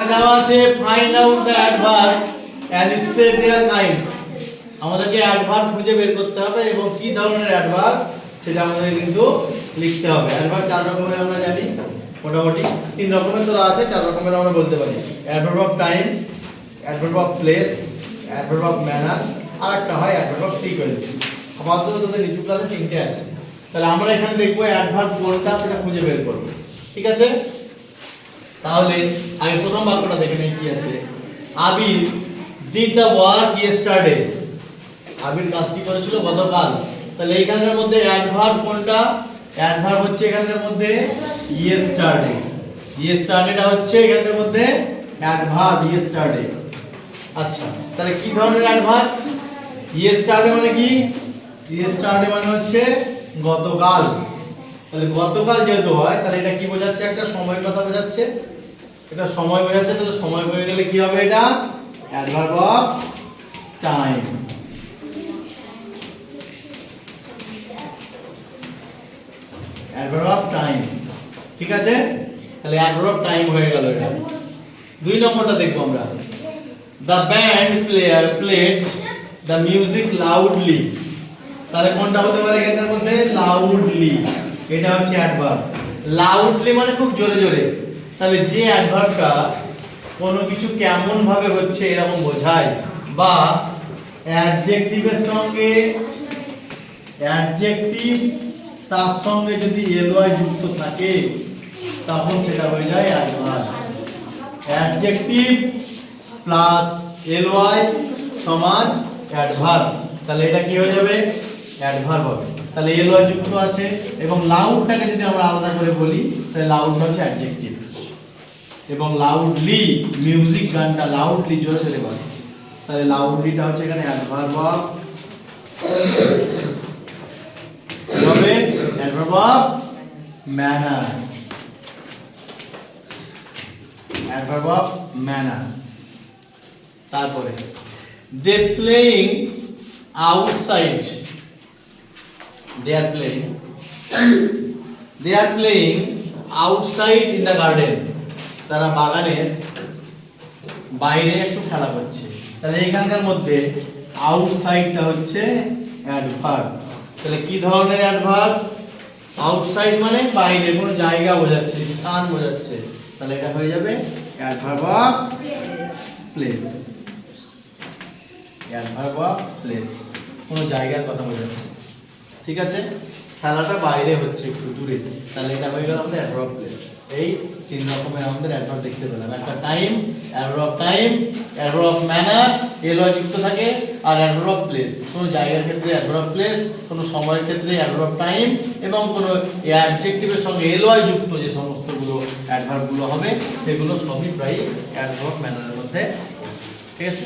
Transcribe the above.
দেওয়া আছে find out the adverb and state their kinds. আমাদেরকে অ্যাডভার্ব খুঁজে বের করতে হবে এবং কি ধরনের অ্যাডভার্ব সেটা আমাদের কিন্তু লিখতে হবে। অ্যাডভার্ব চার রকমের আমরা জানি, মোটামুটি তিন রকমের তো আছে, চার রকমের আমরা বলতে পারি। Adverb of time, adverb of place, adverb of manner, আর একটা হয় অ্যাডভার্ব অফ ফ্রিকোয়েন্সি। আপাতত তোদের নিচু ক্লাসে তিনটে আছে, তাহলে আমরা এখানে দেখবো অ্যাডভার্ব কোনটা সেটা খুঁজে বের করব। ঠিক আছে, তাহলে আগে প্রথম বাক্যটা দেখে নেই কি আছে। আবির ডিড দ্য ওয়ার্ক ইয়েস্টারডে। আবির কাজটি করেছিল গতকাল। তাহলে এইখানকার মধ্যে অ্যাডভার্ব কোনটা? অ্যাডভার্ব হচ্ছে এখানকার মধ্যে ইয়েস্টারডে। ইয়েস্টারডেটা হচ্ছে এখানকার মধ্যে অ্যাডভার্ব ইয়েস্টারডে। আচ্ছা, তাহলে কি ধরনের অ্যাডভার্ব? ইয়েস্টারডে মানে কি? ইয়েস্টারডে মানে হচ্ছে গতকাল। তাহলে গতকাল যেহেতু হয় তাহলে এটা কি বোঝাচ্ছে? একটা সময়ের কথা বোঝাচ্ছে, এটা সময় বোঝাচ্ছে। তাহলে সময় হয়ে গেলে কি হবে? এটা adverb of time. Adverb of time, ঠিক আছে? তাহলে অ্যাডভার্ব অফ টাইম হয়ে গেল এটা। দুই নম্বরটা দেখবো আমরা। The band played the music loudly. তাহলে কোনটা হতে পারে এখানের মধ্যে? লাউডলি। এটা হচ্ছে অ্যাডভার্ব। লাউডলি মানে খুব জোরে জোরে। তাহলে যে অ্যাডভার্বটা কোনো কিছু কেমন ভাবে হচ্ছে এরকম বোঝায়, বা অ্যাডজেক্টিভের সঙ্গে অ্যাডজেক্টিভ তার সঙ্গে যদি এলওয়াই যুক্ত থাকে তখন সেটা হয়ে যায় অ্যাডভার্ব। অ্যাডজেক্টিভ প্লাস এলওয়াই সমান অ্যাডভার্ব। তাহলে এটা কি হয়ে যাবে? অ্যাডভার্ব হবে। তাহলে এলওয়াই যুক্ত আছে। এবং লাউডটাকে যদি আমরা আলাদা করে বলি তাহলে লাউডটা হচ্ছে অ্যাডজেক্টিভ। এবং লাউডলি মিউজিক গানটা লাউডলি জোরে জোরে বাজছে, তাহলে লাউডলিটা হচ্ছে এখানে অ্যাডভার্ব অফ হবে adverb of manner. Adverb of manner. তারপরে they playing outside. They are playing outside in the garden. তারা বাগানের বাইরে একটু খেলা করছে। তাহলে এখানকার মধ্যে আউটসাইডটা হচ্ছে অ্যাডভার্ব। তাহলে কি ধরনের অ্যাডভার্ব? আউটসাইড মানে বাইরে, কোনো জায়গা বোঝাচ্ছে, স্থান বোঝাচ্ছে। তাহলে এটা হয়ে যাবে adverb of place. Adverb of place, কোনো জায়গার কথা বোঝাচ্ছে। ঠিক আছে, খেলাটা বাইরে হচ্ছে, একটু দূরে। তাহলে এটা হয়ে গেল আমাদের অ্যাডভার্ব অফ প্লেস। এই তিন রকমের আমাদের অ্যাডভার্ব দেখতে পেলাম। একটা time, adverb of time, adverb of manner, LY যুক্ত থাকে, আর অ্যাডভার্ব অফ প্লেস। কোনো জায়গার ক্ষেত্রে অ্যাডভার্ব অফ প্লেস, কোনো সময়ের ক্ষেত্রে অ্যাডভার্ব অফ টাইম, এবং কোনো অ্যাডজেক্টিভের সঙ্গে এলওয়াই যুক্ত যে সমস্তগুলো অ্যাডভার্বগুলো হবে সেগুলো সবই প্রায় অ্যাডভার্ব অফ ম্যানারের মধ্যে। ঠিক আছে।